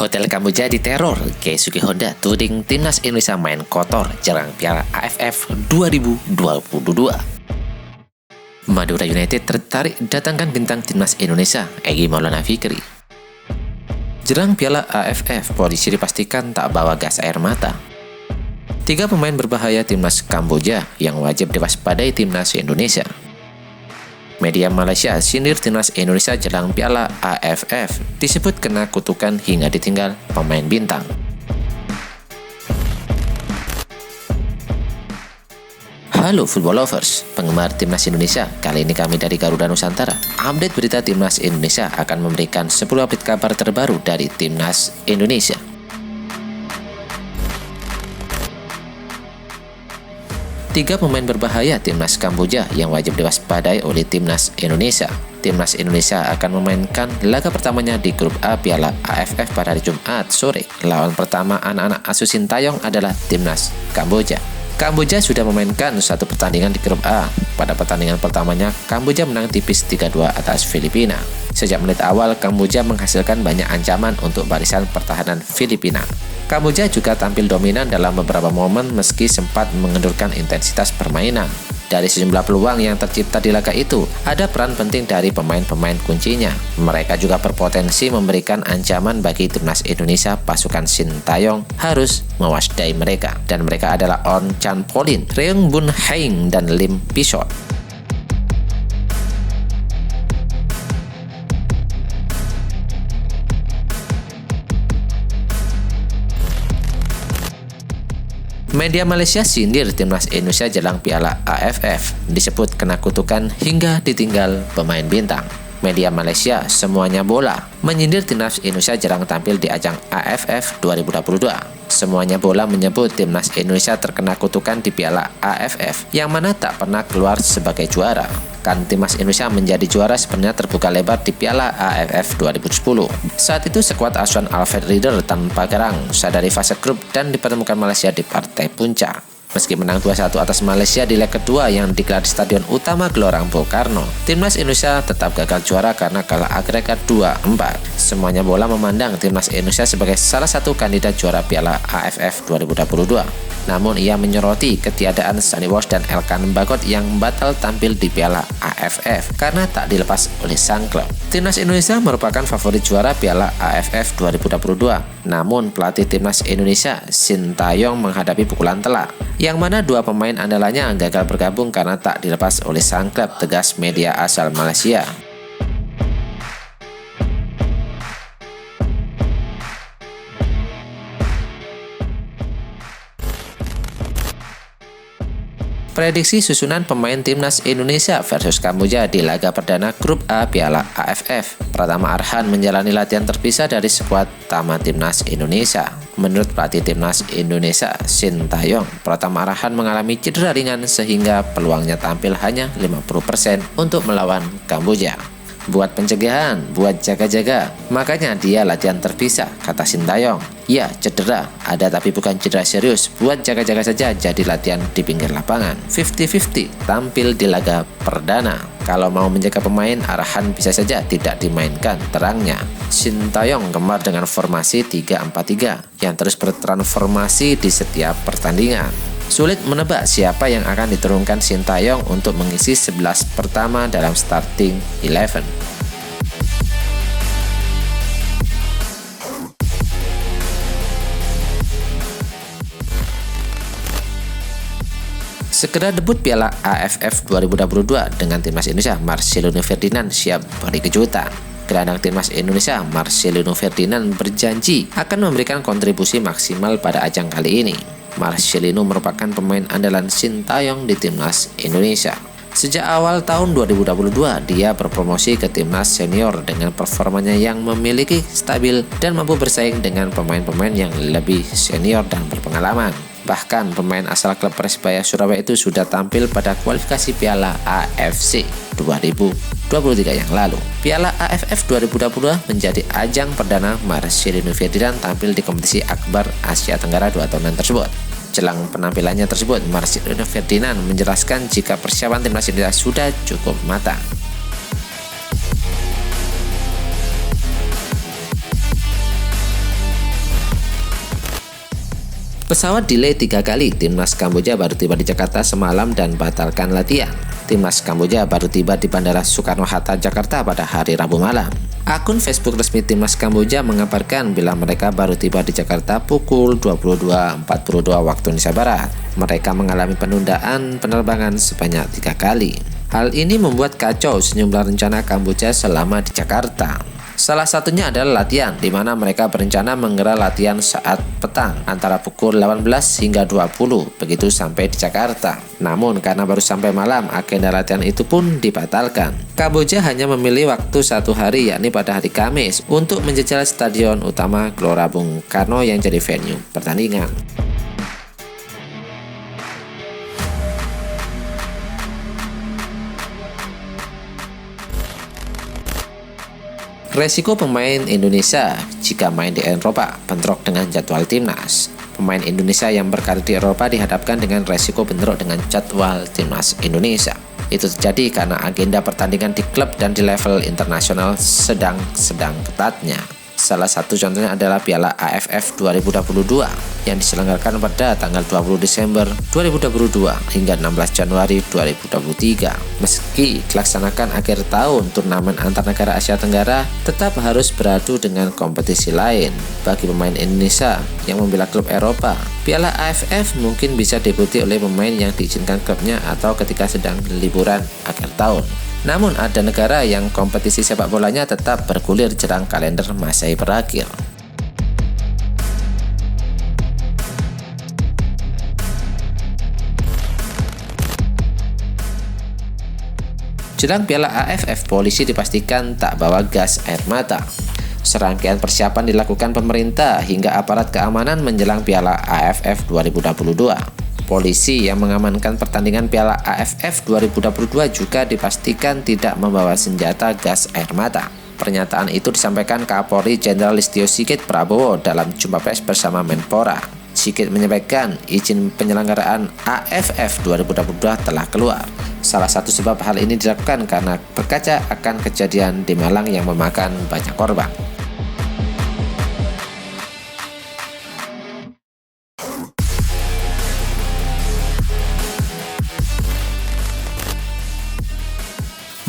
Hotel Kamboja diteror, Keisuke Honda tuding timnas Indonesia main kotor jelang Piala AFF 2022. Madura United tertarik datangkan bintang timnas Indonesia, Egy Maulana Fikri. Jelang Piala AFF, polisi dipastikan tak bawa gas air mata. 3 pemain berbahaya timnas Kamboja yang wajib diwaspadai timnas Indonesia. Media Malaysia sindir timnas Indonesia jelang Piala AFF, disebut kena kutukan hingga ditinggal pemain bintang. Halo football lovers, penggemar timnas Indonesia. Kali ini kami dari Garuda Nusantara. Update berita timnas Indonesia akan memberikan 10 update kabar terbaru dari timnas Indonesia. Tiga pemain berbahaya timnas Kamboja yang wajib diwaspadai oleh timnas Indonesia. Timnas Indonesia akan memainkan laga pertamanya di grup A Piala AFF pada hari Jumat sore. Lawan pertama anak-anak asuh Sintayong adalah timnas Kamboja. Kamboja sudah memainkan satu pertandingan di grup A. Pada pertandingan pertamanya, Kamboja menang tipis 3-2 atas Filipina. Sejak menit awal, Kamboja menghasilkan banyak ancaman untuk barisan pertahanan Filipina. Kamboja juga tampil dominan dalam beberapa momen meski sempat mengendurkan intensitas permainan. Dari sejumlah peluang yang tercipta di laga itu, ada peran penting dari pemain-pemain kuncinya. Mereka juga berpotensi memberikan ancaman bagi timnas Indonesia. Pasukan Sintayong harus mewaspadai mereka. Dan mereka adalah On Chan Polin, Reung Bun Haing, dan Lim Pisot. Media Malaysia sindir timnas Indonesia jelang Piala AFF, disebut kena kutukan hingga ditinggal pemain bintang. Media Malaysia Semuanya Bola menyindir timnas Indonesia jelang tampil di ajang AFF 2022. Semuanya Bola menyebut timnas Indonesia terkena kutukan di Piala AFF yang mana tak pernah keluar sebagai juara. Kan timnas Indonesia menjadi juara sebenarnya terbuka lebar di Piala AFF 2010. Saat itu skuad asuhan Alfred Riedel tanpa garang usai dari fase grup dan dipertemukan Malaysia di partai puncak. Meski menang 2-1 atas Malaysia di leg kedua yang digelar di Stadion Utama Gelorang Bung Karno, timnas Indonesia tetap gagal juara karena kalah agregat 2-4. Semuanya Bola memandang timnas Indonesia sebagai salah satu kandidat juara Piala AFF 2022. Namun ia menyoroti ketiadaan Sunny Walsh dan Elkan Bagot yang batal tampil di Piala AFF karena tak dilepas oleh sang klub. Timnas Indonesia merupakan favorit juara Piala AFF 2022. Namun pelatih timnas Indonesia Sintayong menghadapi pukulan telak, yang mana 2 pemain andalannya gagal bergabung karena tak dilepas oleh sang klub, tegas media asal Malaysia. Prediksi susunan pemain timnas Indonesia versus Kamboja di laga perdana grup A Piala AFF. Pratama Arhan menjalani latihan terpisah dari skuad utama timnas Indonesia. Menurut pelatih timnas Indonesia Sintayong, Pratama Arhan mengalami cedera ringan sehingga peluangnya tampil hanya 50% untuk melawan Kamboja. Buat pencegahan, buat jaga-jaga, makanya dia latihan terpisah, kata Sintayong. Ya, cedera, ada tapi bukan cedera serius, buat jaga-jaga saja, jadi latihan di pinggir lapangan. 50-50, tampil di laga perdana. Kalau mau menjaga pemain, Arhan bisa saja tidak dimainkan, terangnya. Sintayong gemar dengan formasi 3-4-3, yang terus bertransformasi di setiap pertandingan. Sulit menebak siapa yang akan diturunkan Sintayong untuk mengisi 11 pertama dalam starting 11. Segera debut Piala AFF 2022 dengan timnas Indonesia, Marcelino Ferdinand siap beri kejutan. Gelandang timnas Indonesia, Marcelino Ferdinand berjanji akan memberikan kontribusi maksimal pada ajang kali ini. Marcelino merupakan pemain andalan Sintayong di timnas Indonesia. Sejak awal tahun 2022, dia berpromosi ke timnas senior dengan performanya yang memiliki stabil dan mampu bersaing dengan pemain-pemain yang lebih senior dan berpengalaman. Bahkan pemain asal klub Persebaya Surabaya itu sudah tampil pada kualifikasi Piala AFC 2023 yang lalu. Piala AFF 2022 menjadi ajang perdana Marcelino Ferdinand tampil di kompetisi akbar Asia Tenggara 2 tahunan tersebut. Jelang penampilannya tersebut, Marcelino Ferdinand menjelaskan jika persiapan timnas Indonesia sudah cukup matang. Pesawat delay 3 kali, timnas Kamboja baru tiba di Jakarta semalam dan batalkan latihan. Timnas Kamboja baru tiba di Bandara Soekarno-Hatta, Jakarta pada hari Rabu malam. Akun Facebook resmi timnas Kamboja mengabarkan bila mereka baru tiba di Jakarta pukul 22.42 waktu Indonesia Barat. Mereka mengalami penundaan penerbangan sebanyak 3 kali. Hal ini membuat kacau sejumlah rencana Kamboja selama di Jakarta. Salah satunya adalah latihan, di mana mereka berencana menggelar latihan saat petang antara pukul 18 hingga 20, begitu sampai di Jakarta. Namun karena baru sampai malam, agenda latihan itu pun dibatalkan. Kamboja hanya memilih waktu 1 hari, yakni pada hari Kamis, untuk menjajal stadion utama Gelora Bung Karno yang jadi venue pertandingan. Resiko pemain Indonesia jika main di Eropa bentrok dengan jadwal timnas. Pemain Indonesia yang berkarir di Eropa dihadapkan dengan resiko bentrok dengan jadwal timnas Indonesia. Itu terjadi karena agenda pertandingan di klub dan di level internasional sedang ketatnya. Salah satu contohnya adalah Piala AFF 2022 yang diselenggarakan pada tanggal 20 Desember 2022 hingga 16 Januari 2023. Meski dilaksanakan akhir tahun, turnamen antar negara Asia Tenggara tetap harus beradu dengan kompetisi lain. Bagi pemain Indonesia yang membela klub Eropa, Piala AFF mungkin bisa diikuti oleh pemain yang diizinkan klubnya atau ketika sedang liburan akhir tahun. Namun ada negara yang kompetisi sepak bolanya tetap bergulir jelang kalender Masehi berakhir. Jelang Piala AFF, polisi dipastikan tak bawa gas air mata. Serangkaian persiapan dilakukan pemerintah hingga aparat keamanan menjelang Piala AFF 2022. Polisi yang mengamankan pertandingan Piala AFF 2022 juga dipastikan tidak membawa senjata gas air mata. Pernyataan itu disampaikan Kapolri Jenderal Listio Sigit Prabowo dalam jumpa pers bersama Menpora. Sigit menyampaikan izin penyelenggaraan AFF 2022 telah keluar. Salah satu sebab hal ini dilakukan karena berkaca akan kejadian di Malang yang memakan banyak korban.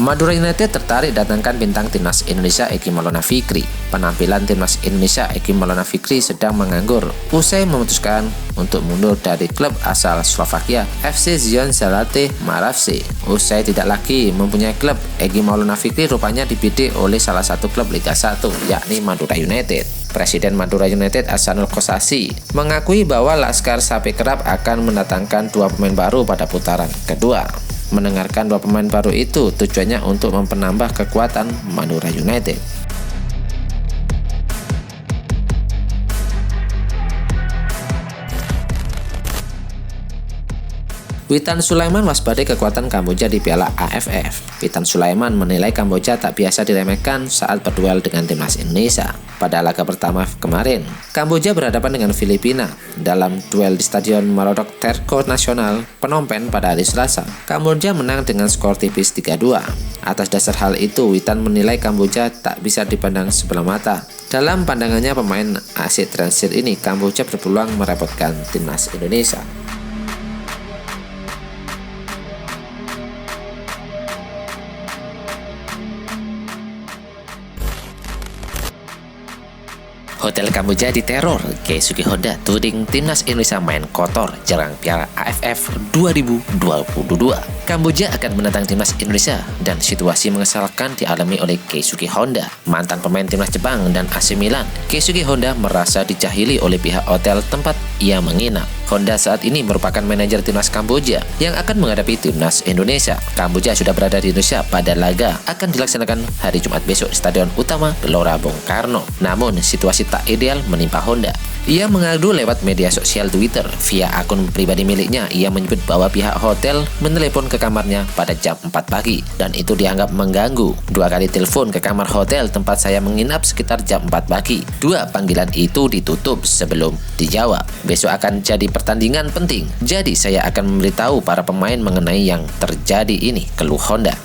Madura United tertarik datangkan bintang timnas Indonesia Egy Maulana Fikri. Penampilan timnas Indonesia Egy Maulana Fikri sedang menganggur usai memutuskan untuk mundur dari klub asal Slovakia FC Zion Zalate Maravce. Usai tidak lagi mempunyai klub, Egy Maulana Fikri rupanya dibidik oleh salah satu klub Liga 1, yakni Madura United. Presiden Madura United Ahsanul Kossasi mengakui bahwa Laskar Sapi Kerap akan mendatangkan 2 pemain baru pada putaran kedua. Mendengarkan 2 pemain baru itu tujuannya untuk mempenambah kekuatan Madura United. Witan Sulaiman waspadai kekuatan Kamboja di Piala AFF. Witan Sulaiman menilai Kamboja tak biasa diremehkan saat berduel dengan timnas Indonesia. Pada laga pertama kemarin, Kamboja berhadapan dengan Filipina dalam duel di Stadion Marodok Terko Nasional, Phnom Penh pada hari Selasa. Kamboja menang dengan skor tipis 3-2. Atas dasar hal itu, Witan menilai Kamboja tak bisa dipandang sebelah mata. Dalam pandangannya pemain Asia Transit ini, Kamboja berpeluang merepotkan timnas Indonesia. Hotel Kamboja diteror, Keisuke Honda tuding timnas Indonesia main kotor jelang Piala AFF 2022. Kamboja akan menantang timnas Indonesia dan situasi mengesalkan dialami oleh Keisuke Honda, mantan pemain timnas Jepang dan AC Milan. Keisuke Honda merasa dijahili oleh pihak hotel tempat ia menginap. Honda saat ini merupakan manajer timnas Kamboja yang akan menghadapi timnas Indonesia. Kamboja sudah berada di Indonesia pada laga akan dilaksanakan hari Jumat besok di Stadion Utama Gelora Bung Karno. Namun situasi tak ideal menimpa Honda. Ia mengadu lewat media sosial Twitter. Via akun pribadi miliknya, ia menyebut bahwa pihak hotel menelepon ke kamarnya pada jam 4 pagi dan itu dianggap mengganggu. 2 kali telepon ke kamar hotel tempat saya menginap sekitar jam 4 pagi. 2 panggilan itu ditutup sebelum dijawab. Besok akan jadi pertandingan penting, jadi saya akan memberitahu para pemain mengenai yang terjadi ini, keluh Honda.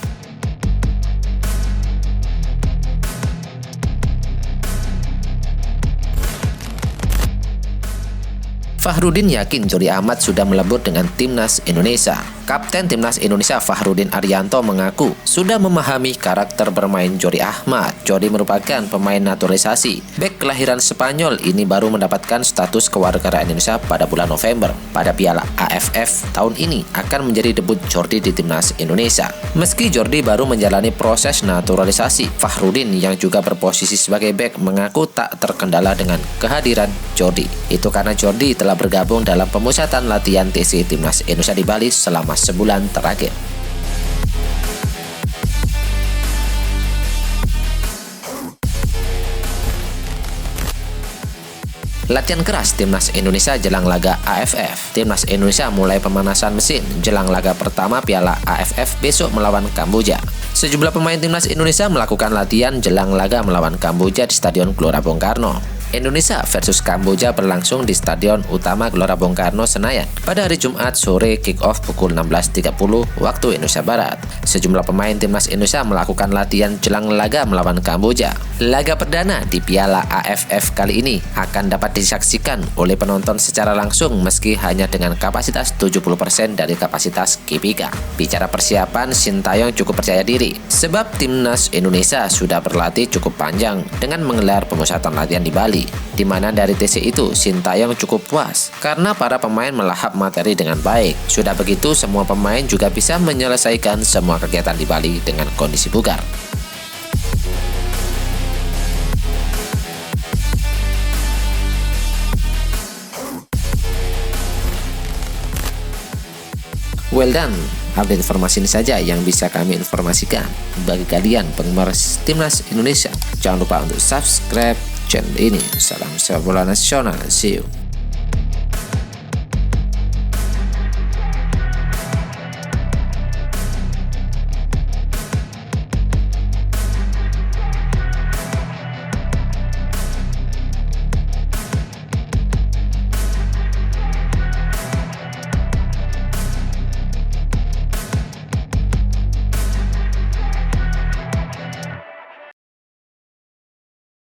Fakhrudin yakin Jordi Amat sudah melebur dengan timnas Indonesia. Kapten timnas Indonesia Fakhrudin Arianto mengaku sudah memahami karakter bermain Jordi Amat. Jordi merupakan pemain naturalisasi. Bek kelahiran Spanyol ini baru mendapatkan status kewarganegaraan Indonesia pada bulan November. Pada Piala AFF tahun ini akan menjadi debut Jordi di timnas Indonesia. Meski Jordi baru menjalani proses naturalisasi, Fakhrudin yang juga berposisi sebagai bek mengaku tak terkendala dengan kehadiran Jordi. Itu karena Jordi telah bergabung dalam pemusatan latihan TC timnas Indonesia di Bali selama sebulan terakhir. Latihan keras timnas Indonesia jelang laga AFF. Timnas Indonesia mulai pemanasan mesin jelang laga pertama Piala AFF besok melawan Kamboja. Sejumlah pemain timnas Indonesia melakukan latihan jelang laga melawan Kamboja di Stadion Gelora Bung Karno. Indonesia versus Kamboja berlangsung di Stadion Utama Gelora Bung Karno, Senayan pada hari Jumat sore kick-off pukul 16.30 waktu Indonesia Barat. Sejumlah pemain timnas Indonesia melakukan latihan jelang laga melawan Kamboja. Laga perdana di Piala AFF kali ini akan dapat disaksikan oleh penonton secara langsung meski hanya dengan kapasitas 70% dari kapasitas GBK. Bicara persiapan, Sintayong cukup percaya diri sebab timnas Indonesia sudah berlatih cukup panjang dengan menggelar pemusatan latihan di Bali, di mana dari TC itu Sintayong cukup puas karena para pemain melahap materi dengan baik. Sudah begitu, semua pemain juga bisa menyelesaikan semua kegiatan di Bali dengan kondisi bugar. Well done, update informasi ini saja yang bisa kami informasikan. Bagi kalian penggemar timnas Indonesia, jangan lupa untuk subscribe channel ini. Salam sepak bola nasional, see you.